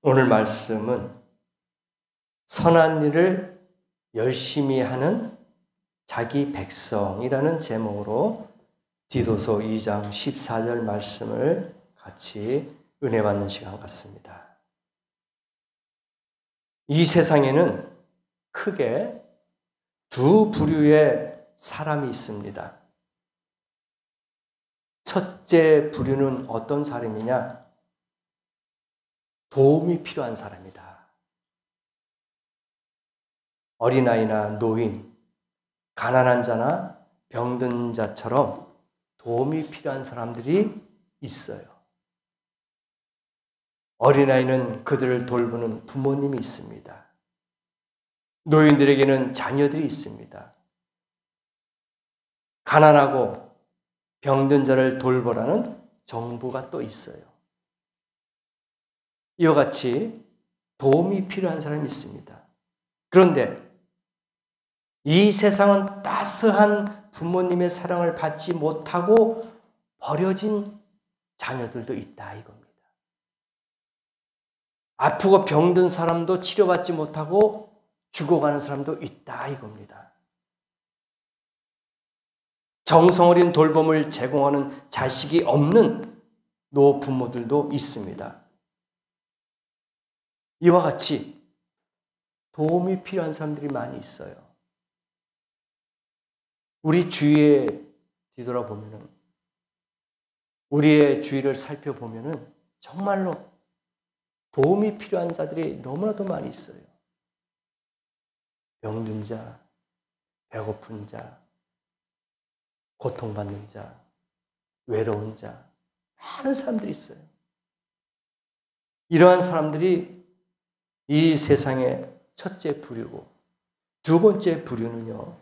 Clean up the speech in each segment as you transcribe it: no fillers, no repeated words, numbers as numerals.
오늘 말씀은 선한 일을 열심히 하는 자기 백성이라는 제목으로 디도서 2장 14절 말씀을 같이 은혜 받는 시간 같습니다. 이 세상에는 크게 두 부류의 사람이 있습니다. 첫째 부류는 어떤 사람이냐? 도움이 필요한 사람이다. 어린아이나 노인, 가난한 자나 병든 자처럼 도움이 필요한 사람들이 있어요. 어린아이는 그들을 돌보는 부모님이 있습니다. 노인들에게는 자녀들이 있습니다. 가난하고 병든 자를 돌보라는 정부가 또 있어요. 이와 같이 도움이 필요한 사람이 있습니다. 그런데 이 세상은 따스한 부모님의 사랑을 받지 못하고 버려진 자녀들도 있다 이겁니다. 아프고 병든 사람도 치료받지 못하고 죽어가는 사람도 있다 이겁니다. 정성어린 돌봄을 제공하는 자식이 없는 노부모들도 있습니다. 이와 같이 도움이 필요한 사람들이 많이 있어요. 우리 주위에 뒤돌아보면, 우리의 주위를 살펴보면 정말로 도움이 필요한 자들이 너무나도 많이 있어요. 병든 자, 배고픈 자, 고통받는 자, 외로운 자, 많은 사람들이 있어요. 이러한 사람들이 이 세상의 첫째 부류고, 두 번째 부류는요,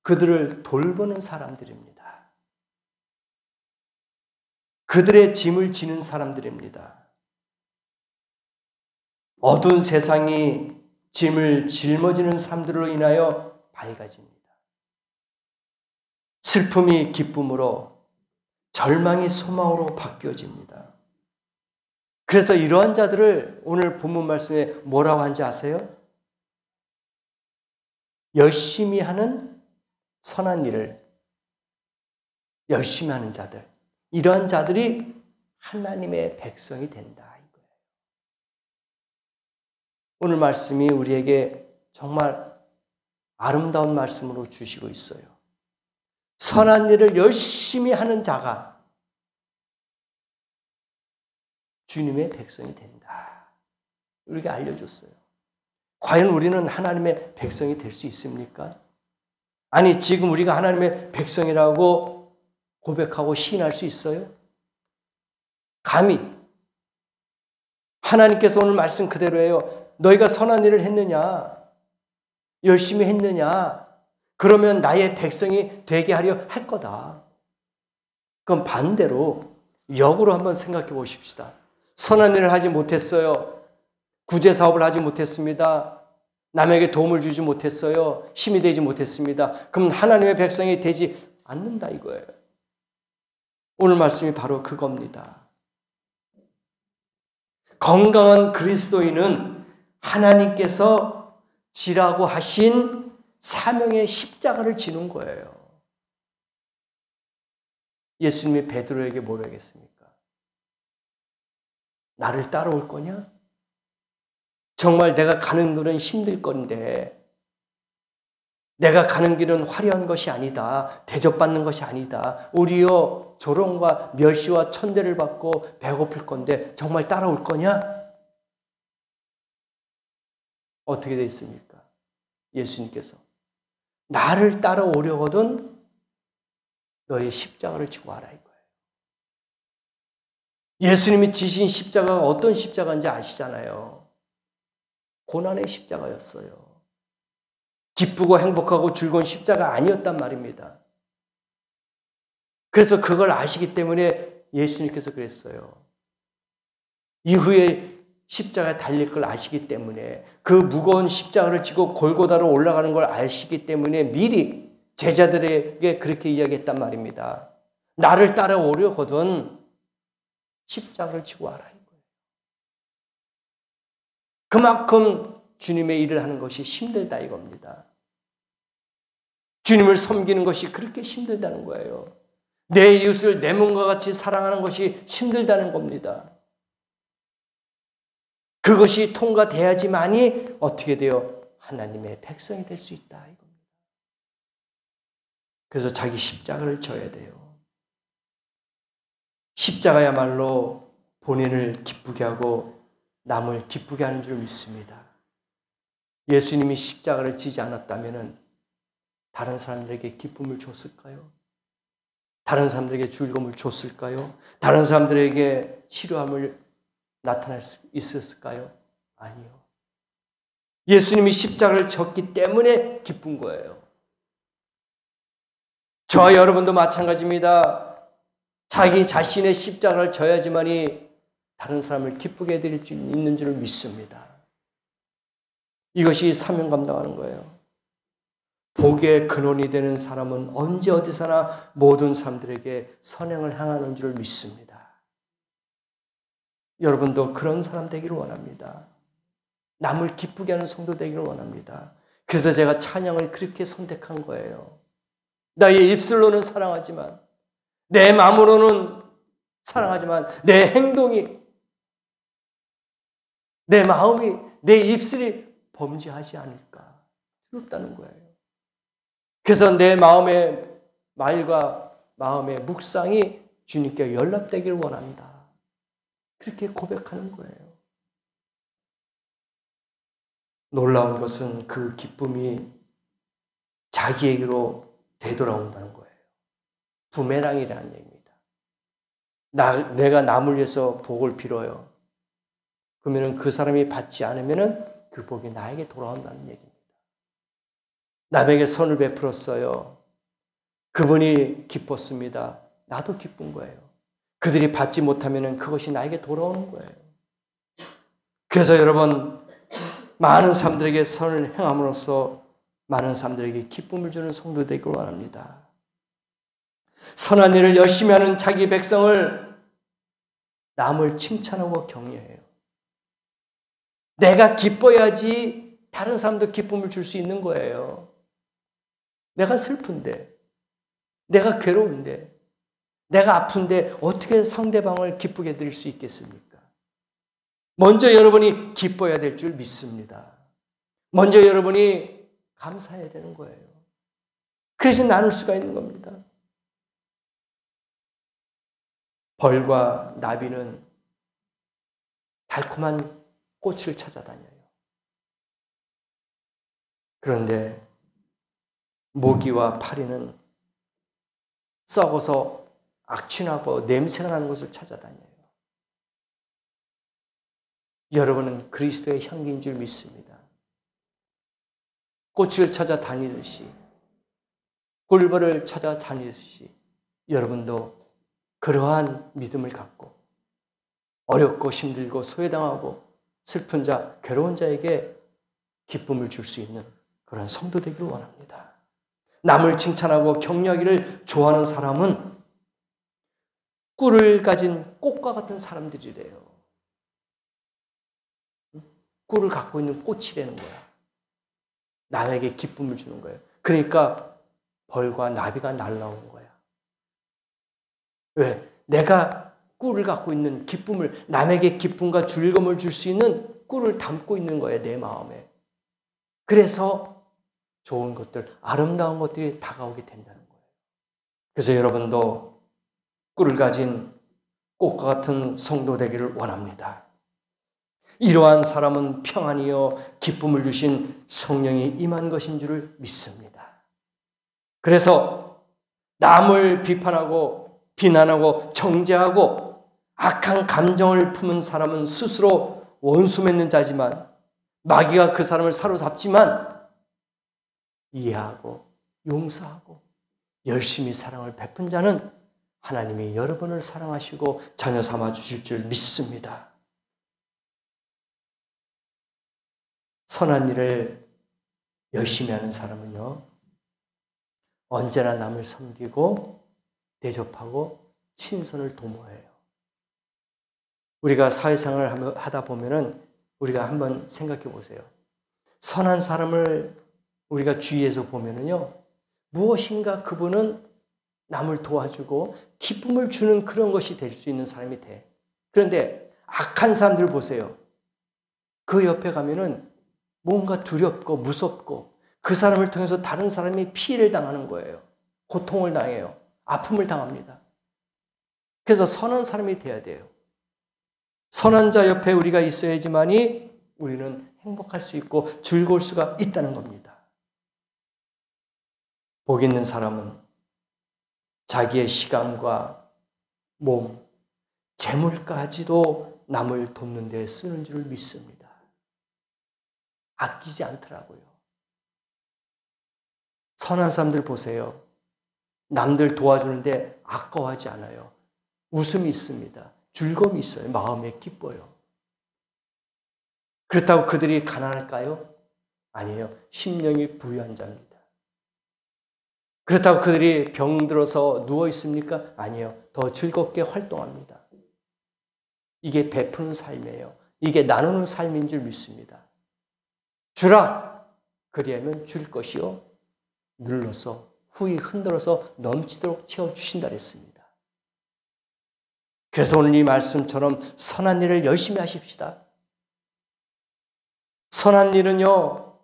그들을 돌보는 사람들입니다. 그들의 짐을 지는 사람들입니다. 어두운 세상이 짐을 짊어지는 사람들로 인하여 밝아집니다. 슬픔이 기쁨으로, 절망이 소망으로 바뀌어집니다. 그래서 이러한 자들을 오늘 본문 말씀에 뭐라고 하는지 아세요? 열심히 하는 선한 일을 열심히 하는 자들, 이러한 자들이 하나님의 백성이 된다 이거예요. 오늘 말씀이 우리에게 정말 아름다운 말씀으로 주시고 있어요. 선한 일을 열심히 하는 자가 주님의 백성이 된다. 우리에게 알려줬어요. 과연 우리는 하나님의 백성이 될 수 있습니까? 아니, 지금 우리가 하나님의 백성이라고 고백하고 시인할 수 있어요? 감히 하나님께서 오늘 말씀 그대로예요. 너희가 선한 일을 했느냐? 열심히 했느냐? 그러면 나의 백성이 되게 하려 할 거다. 그럼 반대로 역으로 한번 생각해 보십시다. 선한 일을 하지 못했어요. 구제 사업을 하지 못했습니다. 남에게 도움을 주지 못했어요. 힘이 되지 못했습니다. 그럼 하나님의 백성이 되지 않는다 이거예요. 오늘 말씀이 바로 그겁니다. 건강한 그리스도인은 하나님께서 지라고 하신 사명의 십자가를 지는 거예요. 예수님이 베드로에게 뭐라고 했습니까? 나를 따라올 거냐? 정말 내가 가는 길은 힘들 건데, 내가 가는 길은 화려한 것이 아니다. 대접받는 것이 아니다. 오히려 조롱과 멸시와 천대를 받고 배고플 건데 정말 따라올 거냐? 어떻게 돼 있습니까? 예수님께서 나를 따라오려거든 너의 십자가를 지고 와라 이거예요. 예수님이 지신 십자가가 어떤 십자가인지 아시잖아요. 고난의 십자가였어요. 기쁘고 행복하고 즐거운 십자가 아니었단 말입니다. 그래서 그걸 아시기 때문에 예수님께서 그랬어요. 이후에 십자가에 달릴 걸 아시기 때문에, 그 무거운 십자가를 지고 골고다로 올라가는 걸 아시기 때문에 미리 제자들에게 그렇게 이야기했단 말입니다. 나를 따라오려거든 십자가를 지고 와라. 그만큼 주님의 일을 하는 것이 힘들다 이겁니다. 주님을 섬기는 것이 그렇게 힘들다는 거예요. 내 이웃을 내 몸과 같이 사랑하는 것이 힘들다는 겁니다. 그것이 통과돼야지만이 어떻게 돼요? 하나님의 백성이 될 수 있다 이겁니다. 그래서 자기 십자가를 져야 돼요. 십자가야말로 본인을 기쁘게 하고 남을 기쁘게 하는 줄 믿습니다. 예수님이 십자가를 지지 않았다면 다른 사람들에게 기쁨을 줬을까요? 다른 사람들에게 즐거움을 줬을까요? 다른 사람들에게 치료함을 나타날 수 있었을까요? 아니요. 예수님이 십자가를 졌기 때문에 기쁜 거예요. 저와 여러분도 마찬가지입니다. 자기 자신의 십자가를 져야지만이 다른 사람을 기쁘게 해드릴 수 있는 줄 믿습니다. 이것이 사명 감당하는 거예요. 복의 근원이 되는 사람은 언제 어디서나 모든 사람들에게 선행을 향하는 줄 믿습니다. 여러분도 그런 사람 되기를 원합니다. 남을 기쁘게 하는 성도 되기를 원합니다. 그래서 제가 찬양을 그렇게 선택한 거예요. 나의 입술로는 사랑하지만, 내 마음으로는 사랑하지만 내 행동이, 내 마음이, 내 입술이 범죄하지 않을까 두렵다는 거예요. 그래서 내 마음의 말과 마음의 묵상이 주님께 연락되기를 원한다. 그렇게 고백하는 거예요. 놀라운 것은 그 기쁨이 자기에게로 되돌아온다는 거예요. 부메랑이라는 얘기입니다. 내가 남을 위해서 복을 빌어요. 그러면 그 사람이 받지 않으면 그 복이 나에게 돌아온다는 얘기입니다. 남에게 선을 베풀었어요. 그분이 기뻤습니다. 나도 기쁜 거예요. 그들이 받지 못하면 그것이 나에게 돌아오는 거예요. 그래서 여러분, 많은 사람들에게 선을 행함으로써 많은 사람들에게 기쁨을 주는 성도 되기를 원합니다. 선한 일을 열심히 하는 자기 백성을 남을 칭찬하고 격려해요. 내가 기뻐야지 다른 사람도 기쁨을 줄 수 있는 거예요. 내가 슬픈데, 내가 괴로운데, 내가 아픈데 어떻게 상대방을 기쁘게 해드릴 수 있겠습니까? 먼저 여러분이 기뻐야 될 줄 믿습니다. 먼저 여러분이 감사해야 되는 거예요. 그래서 나눌 수가 있는 겁니다. 벌과 나비는 달콤한 꽃을 찾아다녀요. 그런데 모기와 파리는 썩어서 악취나고 냄새가 나는 것을 찾아다녀요. 여러분은 그리스도의 향기인 줄 믿습니다. 꽃을 찾아다니듯이, 꿀벌을 찾아다니듯이 여러분도 그러한 믿음을 갖고 어렵고 힘들고 소외당하고 슬픈 자, 괴로운 자에게 기쁨을 줄 수 있는 그런 성도 되기를 원합니다. 남을 칭찬하고 격려하기를 좋아하는 사람은 꿀을 가진 꽃과 같은 사람들이래요. 꿀을 갖고 있는 꽃이라는 거야. 남에게 기쁨을 주는 거예요. 그러니까 벌과 나비가 날라오는 거야. 왜? 내가 꿀을 갖고 있는 기쁨을, 남에게 기쁨과 즐거움을 줄 수 있는 꿀을 담고 있는 거예요, 내 마음에. 그래서 좋은 것들, 아름다운 것들이 다가오게 된다는 거예요. 그래서 여러분도 꿀을 가진 꽃과 같은 성도 되기를 원합니다. 이러한 사람은 평안이요 기쁨을 주신 성령이 임한 것인 줄을 믿습니다. 그래서 남을 비판하고 비난하고 정죄하고 악한 감정을 품은 사람은 스스로 원수 맺는 자지만, 마귀가 그 사람을 사로잡지만 이해하고 용서하고 열심히 사랑을 베푼 자는 하나님이 여러분을 사랑하시고 자녀 삼아 주실 줄 믿습니다. 선한 일을 열심히 하는 사람은요, 언제나 남을 섬기고 대접하고 친선을 도모해요. 우리가 사회생활을 하다 보면은 우리가 한번 생각해 보세요. 선한 사람을 우리가 주위에서 보면은요, 무엇인가 그분은 남을 도와주고 기쁨을 주는 그런 것이 될 수 있는 사람이 돼. 그런데 악한 사람들 보세요. 그 옆에 가면은 뭔가 두렵고 무섭고 그 사람을 통해서 다른 사람이 피해를 당하는 거예요. 고통을 당해요. 아픔을 당합니다. 그래서 선한 사람이 돼야 돼요. 선한 자 옆에 우리가 있어야지만이 우리는 행복할 수 있고 즐거울 수가 있다는 겁니다. 복 있는 사람은 자기의 시간과 몸, 재물까지도 남을 돕는 데 쓰는 줄을 믿습니다. 아끼지 않더라고요. 선한 사람들 보세요. 남들 도와주는데 아까워하지 않아요. 웃음이 있습니다. 즐거움이 있어요. 마음에 기뻐요. 그렇다고 그들이 가난할까요? 아니에요. 심령이 부유한 자입니다. 그렇다고 그들이 병들어서 누워 있습니까? 아니에요. 더 즐겁게 활동합니다. 이게 베푸는 삶이에요. 이게 나누는 삶인 줄 믿습니다. 주라! 그리하면 줄 것이요. 눌러서 후히 흔들어서 넘치도록 채워주신다 그랬습니다. 그래서 오늘 이 말씀처럼 선한 일을 열심히 하십시다. 선한 일은요,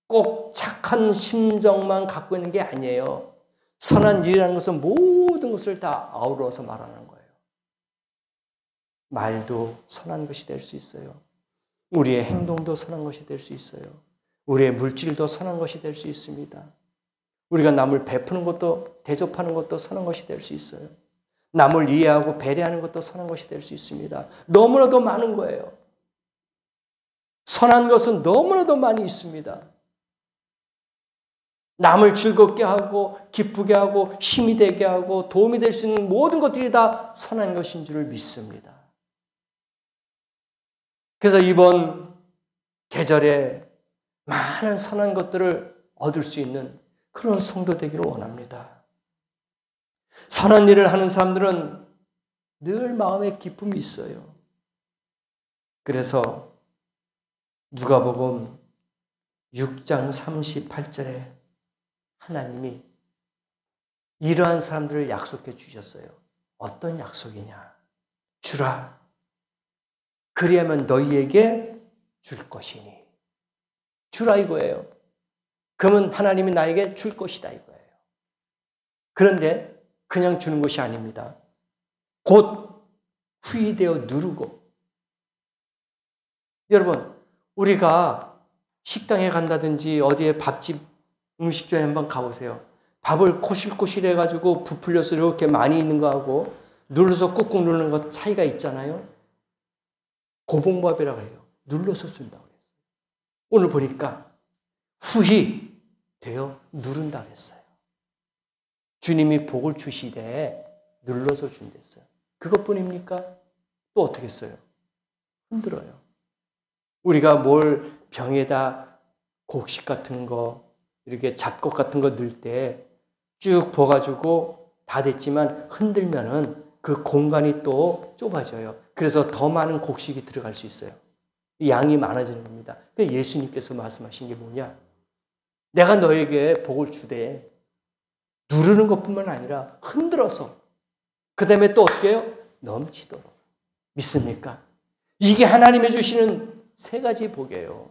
꼭 착한 심정만 갖고 있는 게 아니에요. 선한 일이라는 것은 모든 것을 다 아우러서 말하는 거예요. 말도 선한 것이 될 수 있어요. 우리의 행동도 선한 것이 될 수 있어요. 우리의 물질도 선한 것이 될 수 있습니다. 우리가 남을 베푸는 것도 대접하는 것도 선한 것이 될 수 있어요. 남을 이해하고 배려하는 것도 선한 것이 될 수 있습니다. 너무나도 많은 거예요. 선한 것은 너무나도 많이 있습니다. 남을 즐겁게 하고 기쁘게 하고 힘이 되게 하고 도움이 될 수 있는 모든 것들이 다 선한 것인 줄을 믿습니다. 그래서 이번 계절에 많은 선한 것들을 얻을 수 있는 그런 성도 되기를 원합니다. 선한 일을 하는 사람들은 늘 마음에 기쁨이 있어요. 그래서 누가복음 6장 38절에 하나님이 이러한 사람들을 약속해 주셨어요. 어떤 약속이냐? 주라. 그리하면 너희에게 줄 것이니. 주라 이거예요. 그러면 하나님이 나에게 줄 것이다 이거예요. 그런데 그냥 주는 것이 아닙니다. 곧 후히되어 누르고. 여러분, 우리가 식당에 간다든지 어디에 밥집 음식점에 한번 가보세요. 밥을 코실코실 해가지고 부풀려서 이렇게 많이 있는 거하고 눌러서 꾹꾹 누르는 거 차이가 있잖아요. 고봉밥이라고 해요. 눌러서 준다고 했어요. 오늘 보니까 후히 되어 누른다고 했어요. 주님이 복을 주시되 눌러서 준댔어요. 그것뿐입니까? 또 어떻게 써요? 흔들어요. 우리가 뭘 병에다 곡식 같은 거 이렇게 잡곡 같은 거 넣을 때 쭉 부어가지고 다 됐지만 흔들면은 그 공간이 또 좁아져요. 그래서 더 많은 곡식이 들어갈 수 있어요. 양이 많아지는 겁니다. 예수님께서 말씀하신 게 뭐냐? 내가 너에게 복을 주되 누르는 것뿐만 아니라 흔들어서 그 다음에 또 어떻게 해요? 넘치도록. 믿습니까? 이게 하나님이 주시는 세 가지 복이에요.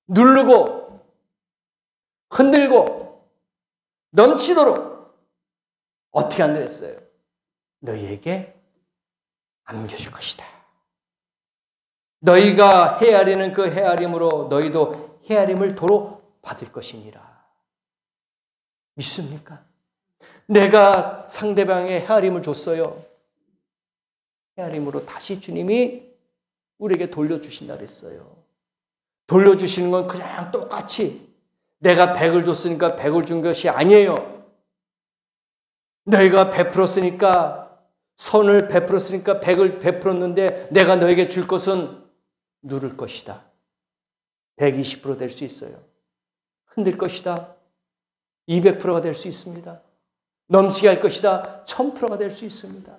누르고 흔들고 넘치도록 어떻게 안 그랬어요? 너희에게 안겨줄 것이다. 너희가 헤아리는 그 헤아림으로 너희도 헤아림을 도로 받을 것이니라. 믿습니까? 내가 상대방의 헤아림을 줬어요. 헤아림으로 다시 주님이 우리에게 돌려주신다 그랬어요. 돌려주시는 건 그냥 똑같이 내가 100을 줬으니까 100을 준 것이 아니에요. 너희가 베풀었으니까 선을 베풀었으니까 100을 베풀었는데 내가 너에게 줄 것은 누를 것이다. 120% 될 수 있어요. 흔들 것이다. 200%가 될 수 있습니다. 넘치게 할 것이다. 1000%가 될 수 있습니다.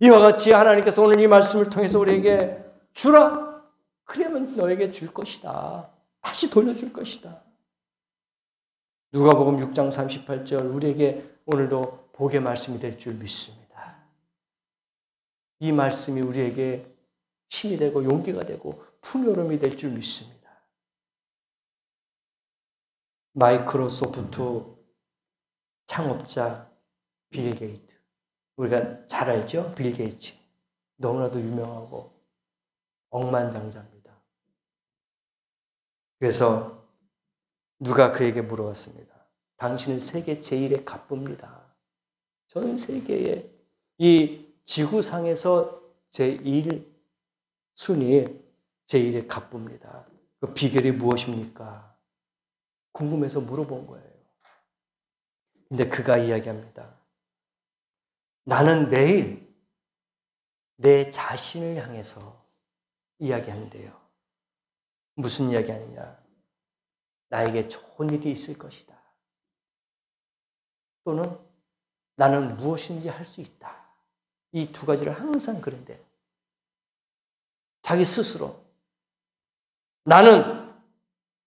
이와 같이 하나님께서 오늘 이 말씀을 통해서 우리에게 주라. 그러면 너에게 줄 것이다. 다시 돌려줄 것이다. 누가복음 6장 38절 우리에게 오늘도 복의 말씀이 될 줄 믿습니다. 이 말씀이 우리에게 힘이 되고 용기가 되고 풍요로움이 될 줄 믿습니다. 마이크로소프트 창업자 빌 게이츠. 우리가 잘 알죠? 빌 게이츠. 너무나도 유명하고 억만장자입니다. 그래서 누가 그에게 물어봤습니다. 당신은 세계 제1의 갑부입니다. 전 세계의 이 지구상에서 제1 순위 제1의 갑부입니다. 그 비결이 무엇입니까? 궁금해서 물어본 거예요. 근데 그가 이야기합니다. 나는 매일 내 자신을 향해서 이야기한대요. 무슨 이야기 하느냐? 나에게 좋은 일이 있을 것이다. 또는 나는 무엇인지 할 수 있다. 이 두 가지를 항상 그런데 자기 스스로 나는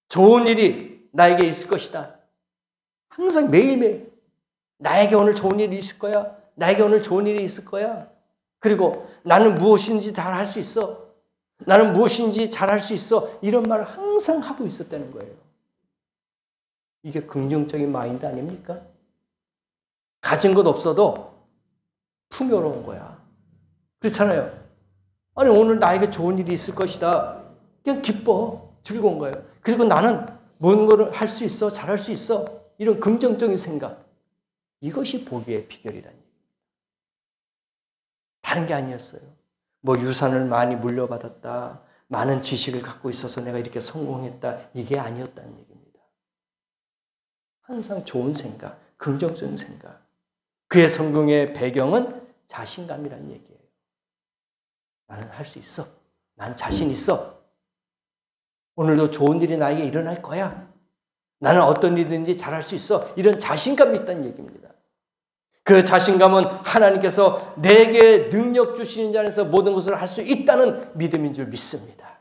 좋은 일이 나에게 있을 것이다. 항상 매일매일 나에게 오늘 좋은 일이 있을 거야. 나에게 오늘 좋은 일이 있을 거야. 그리고 나는 무엇인지 잘 할 수 있어. 나는 무엇인지 잘 할 수 있어. 이런 말을 항상 하고 있었다는 거예요. 이게 긍정적인 마인드 아닙니까? 가진 것 없어도 풍요로운 거야. 그렇잖아요. 아니 오늘 나에게 좋은 일이 있을 것이다. 그냥 기뻐. 즐거운 거예요. 그리고 나는 뭔가를 할 수 있어. 잘할 수 있어. 이런 긍정적인 생각. 이것이 복의 비결이라는 얘기입니다. 다른 게 아니었어요. 뭐 유산을 많이 물려받았다. 많은 지식을 갖고 있어서 내가 이렇게 성공했다. 이게 아니었다는 얘기입니다. 항상 좋은 생각, 긍정적인 생각. 그의 성공의 배경은 자신감이라는 얘기예요. 나는 할 수 있어. 난 자신 있어. 오늘도 좋은 일이 나에게 일어날 거야. 나는 어떤 일이든지 잘할 수 있어. 이런 자신감이 있다는 얘기입니다. 그 자신감은 하나님께서 내게 능력 주시는 자 안에서 모든 것을 할 수 있다는 믿음인 줄 믿습니다.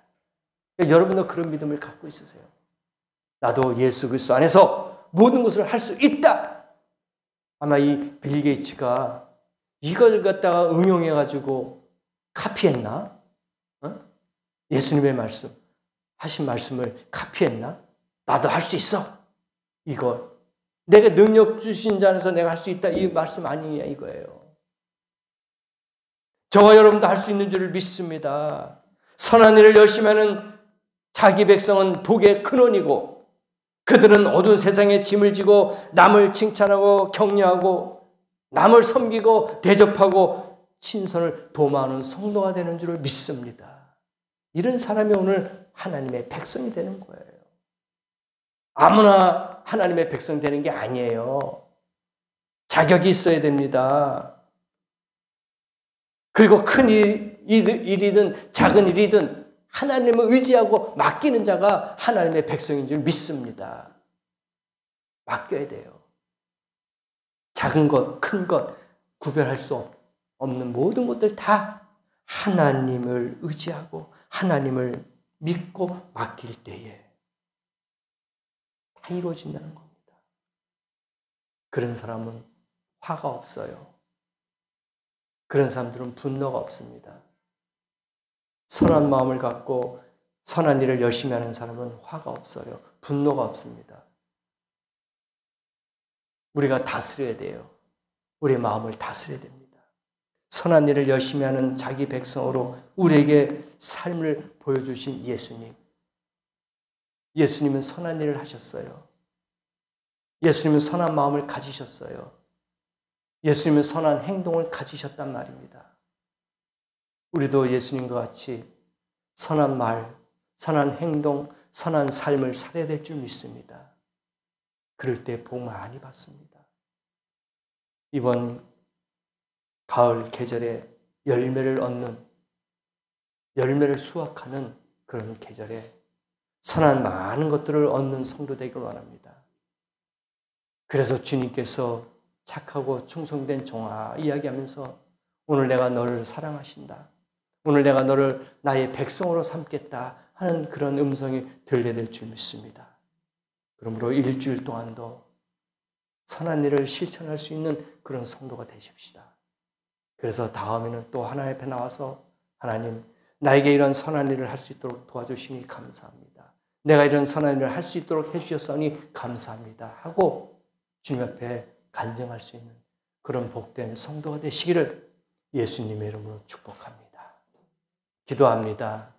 여러분도 그런 믿음을 갖고 있으세요. 나도 예수 그리스도 안에서 모든 것을 할 수 있다. 아마 이 빌 게이츠가 이걸 갖다가 응용해가지고 카피했나? 예수님의 말씀, 하신 말씀을 카피했나? 나도 할 수 있어. 이걸. 내가 능력 주신 자 안에서 내가 할 수 있다. 이 말씀 아니냐 이거예요. 저와 여러분도 할 수 있는 줄을 믿습니다. 선한 일을 열심히 하는 자기 백성은 복의 근원이고 그들은 어두운 세상에 짐을 지고 남을 칭찬하고 격려하고 남을 섬기고 대접하고 친선을 도모하는 성도가 되는 줄을 믿습니다. 이런 사람이 오늘 하나님의 백성이 되는 거예요. 아무나 하나님의 백성 되는 게 아니에요. 자격이 있어야 됩니다. 그리고 큰 일이든 작은 일이든 하나님을 의지하고 맡기는 자가 하나님의 백성인 줄 믿습니다. 맡겨야 돼요. 작은 것, 큰 것 구별할 수 없는 모든 것들 다 하나님을 의지하고 하나님을 믿고 맡길 때에 다 이루어진다는 겁니다. 그런 사람은 화가 없어요. 그런 사람들은 분노가 없습니다. 선한 마음을 갖고 선한 일을 열심히 하는 사람은 화가 없어요. 분노가 없습니다. 우리가 다스려야 돼요. 우리의 마음을 다스려야 됩니다. 선한 일을 열심히 하는 자기 백성으로 우리에게 삶을 보여주신 예수님. 예수님은 선한 일을 하셨어요. 예수님은 선한 마음을 가지셨어요. 예수님은 선한 행동을 가지셨단 말입니다. 우리도 예수님과 같이 선한 말, 선한 행동, 선한 삶을 살아야 될 줄 믿습니다. 그럴 때 복 많이 받습니다. 이번 가을 계절에 열매를 얻는, 열매를 수확하는 그런 계절에 선한 많은 것들을 얻는 성도 되기를 원합니다. 그래서 주님께서 착하고 충성된 종아 이야기하면서 오늘 내가 너를 사랑하신다. 오늘 내가 너를 나의 백성으로 삼겠다 하는 그런 음성이 들려야 될 줄 믿습니다. 그러므로 일주일 동안도 선한 일을 실천할 수 있는 그런 성도가 되십시다. 그래서 다음에는 또 하나님 앞에 나와서 하나님, 나에게 이런 선한 일을 할 수 있도록 도와주시니 감사합니다. 내가 이런 선한 일을 할 수 있도록 해주셨으니 감사합니다. 하고 주님 앞에 간증할 수 있는 그런 복된 성도가 되시기를 예수님의 이름으로 축복합니다. 기도합니다.